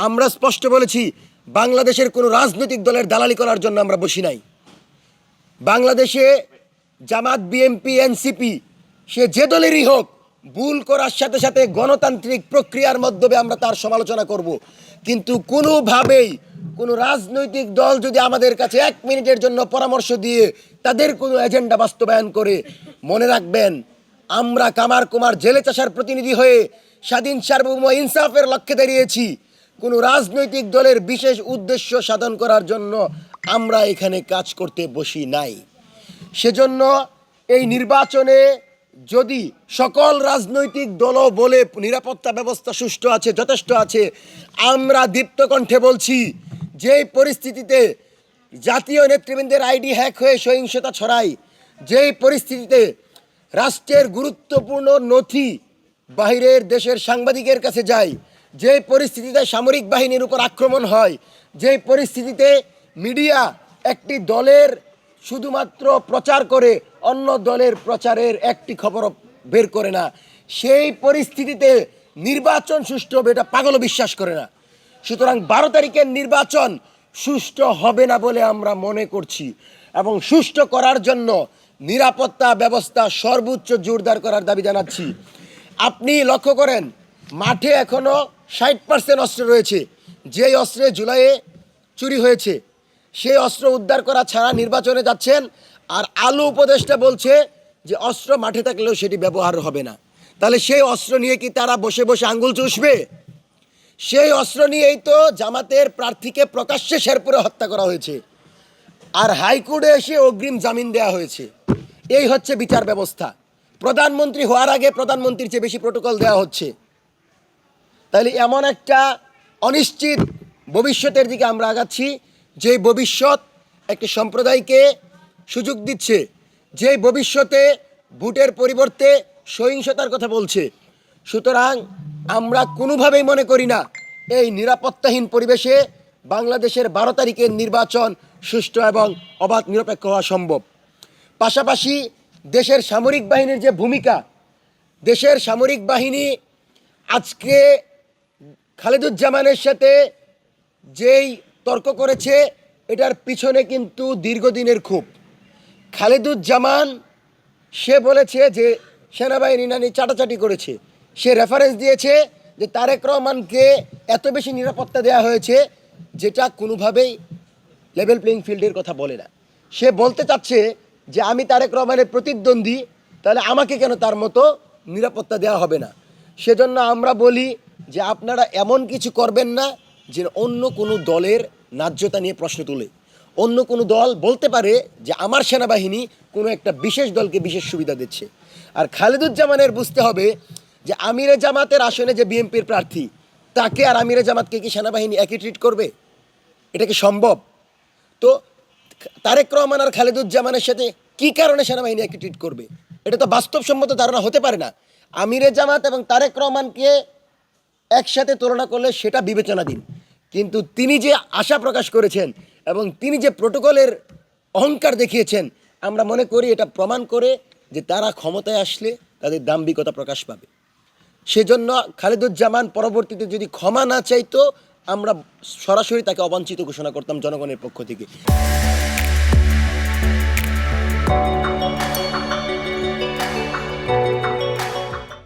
আমরা স্পষ্ট বলেছি, বাংলাদেশের কোনো রাজনৈতিক দলের দালালি করার জন্য আমরা বসি নাই। বাংলাদেশে জামাত, বিএনপি, এনসিপি, সে যে দলেরই হোক, ভুল করার সাথে সাথে গণতান্ত্রিক প্রক্রিয়ার মাধ্যমে আমরা তার সমালোচনা করব। কিন্তু কোনোভাবেই কোনো রাজনৈতিক দল যদি আমাদের কাছে 1 মিনিটের জন্য পরামর্শ দিয়ে তাদের কোনো এজেন্ডা বাস্তবায়ন করে, মনে রাখবেন, আমরা কামার কুমার জেলে চাষার প্রতিনিধি হয়ে স্বাধীন সার্বভৌম ইনসাফের লক্ষ্যে দাঁড়িয়েছি। কোনো রাজনৈতিক দলের বিশেষ উদ্দেশ্য সাধন করার জন্য আমরা এখানে কাজ করতে বসি নাই। সেজন্য এই নির্বাচনে যদি সকল রাজনৈতিক দলও বলে নিরাপত্তা ব্যবস্থা সুষ্ঠু আছে, যথেষ্ট আছে, আমরা দীপ্ত কণ্ঠে বলছি, যেই পরিস্থিতিতে জাতীয় নেতৃবৃন্দের আইডি হ্যাক হয়ে সহিংসতা ছড়ায়, যেই পরিস্থিতিতে রাষ্ট্রের গুরুত্বপূর্ণ নথি বাহিরের দেশের সাংবাদিকের কাছে যায়, যে পরিস্থিতিতে সামরিক বাহিনীর উপর আক্রমণ হয়, যে পরিস্থিতিতে মিডিয়া একটি দলের শুধুমাত্র প্রচার করে অন্য দলের প্রচারের একটি খবর বের করে না, সেই পরিস্থিতিতে নির্বাচন সুষ্ঠু হবে এটা পাগলও বিশ্বাস করে না। সুতরাং 12 তারিখের নির্বাচন সুষ্ঠু হবে না বলে আমরা মনে করছি, এবং সুষ্ঠু করার জন্য নিরাপত্তা ব্যবস্থা সর্বোচ্চ জোরদার করার দাবি জানাচ্ছি। আপনি লক্ষ্য করেন, মাঠে এখনও 60% অস্ত্র রয়েছে। যেই অস্ত্রে জুলাইয়ে চুরি হয়েছে সেই অস্ত্র উদ্ধার করা ছাড়া নির্বাচনে যাচ্ছেন, আর আলু উপদেষ্টা বলছে যে অস্ত্র মাঠে থাকলেও সেটি ব্যবহার হবে না। তাহলে সেই অস্ত্র নিয়ে কি তারা বসে বসে আঙ্গুল চুষবে? সেই অস্ত্র নিয়েই তো জামাতের প্রার্থীকে প্রকাশ্যে শেরপুরে হত্যা করা হয়েছে, আর হাইকোর্টে এসে অগ্রিম জামিন দেওয়া হয়েছে। এই হচ্ছে বিচার ব্যবস্থা। প্রধানমন্ত্রী হওয়ার আগে প্রধানমন্ত্রীর চেয়ে বেশি প্রোটোকল দেওয়া হচ্ছে। তাহলে এমন একটা অনিশ্চিত ভবিষ্যতের দিকে আমরা আগাচ্ছি, যে ভবিষ্যৎ একটি সম্প্রদায়কে সুযোগ দিচ্ছে, যে ভবিষ্যতে ভোটের পরিবর্তে সহিংসতার কথা বলছে। সুতরাং আমরা কোনোভাবেই মনে করি না এই নিরাপত্তাহীন পরিবেশে বাংলাদেশের 12 তারিখের নির্বাচন সুষ্ঠু এবং অবাধ নিরপেক্ষ হওয়া সম্ভব। পাশাপাশি দেশের সামরিক বাহিনীর যে ভূমিকা, দেশের সামরিক বাহিনী আজকে খালেদুজ্জামানের সাথে যেই তর্ক করেছে, এটার পিছনে কিন্তু দীর্ঘদিনের ক্ষোভ। খালেদুজ্জামান সে বলেছে যে সেনাবাহিনী নানি চাটাচাটি করেছে। সে রেফারেন্স দিয়েছে যে তারেক রহমানকে এত বেশি নিরাপত্তা দেওয়া হয়েছে, যেটা কোনোভাবেই লেভেল প্লেইং ফিল্ডের কথা বলে না। সে বলতে চাচ্ছে যে আমি তারেক রহমানের প্রতিদ্বন্দ্বী, তাহলে আমাকে কেন তার মতো নিরাপত্তা দেওয়া হবে না। সেজন্য আমরা বলি যে আপনারা এমন কিছু করবেন না যে অন্য কোনো দলের ন্যায্যতা নিয়ে প্রশ্ন তুলে অন্য কোনো দল বলতে পারে যে আমার সেনাবাহিনী কোনো একটা বিশেষ দলকে বিশেষ সুবিধা দিচ্ছে। আর খালেদুজ্জামানের বুঝতে হবে যে আমিরে জামাতের আসনে যে বিএনপির প্রার্থী, তাকে আর আমিরে জামাতকে কি সেনাবাহিনী একই ট্রিট করবে? এটা কি সম্ভব? তো তারেক রহমান আর খালেদুজ্জামানের সাথে কি কারণে সেনাবাহিনী একই ট্রিট করবে? এটা তো বাস্তবসম্মত ধারণা হতে পারে না। আমিরে জামাত এবং তারেক রহমানকে একসাথে তুলনা করলে সেটা বিবেচনাধীন, কিন্তু তিনি যে আশা প্রকাশ করেছেন এবং তিনি যে প্রোটোকলের অহংকার দেখিয়েছেন, আমরা মনে করি এটা প্রমাণ করে যে তারা ক্ষমতায় আসলে তাদের দাম্ভিকতা প্রকাশ পাবে। সেজন্য খালেদুজ্জামান পরবর্তীতে যদি ক্ষমা না চাইতো, আমরা সরাসরি তাকে অবাঞ্ছিত ঘোষণা করতাম জনগণের পক্ষ থেকে।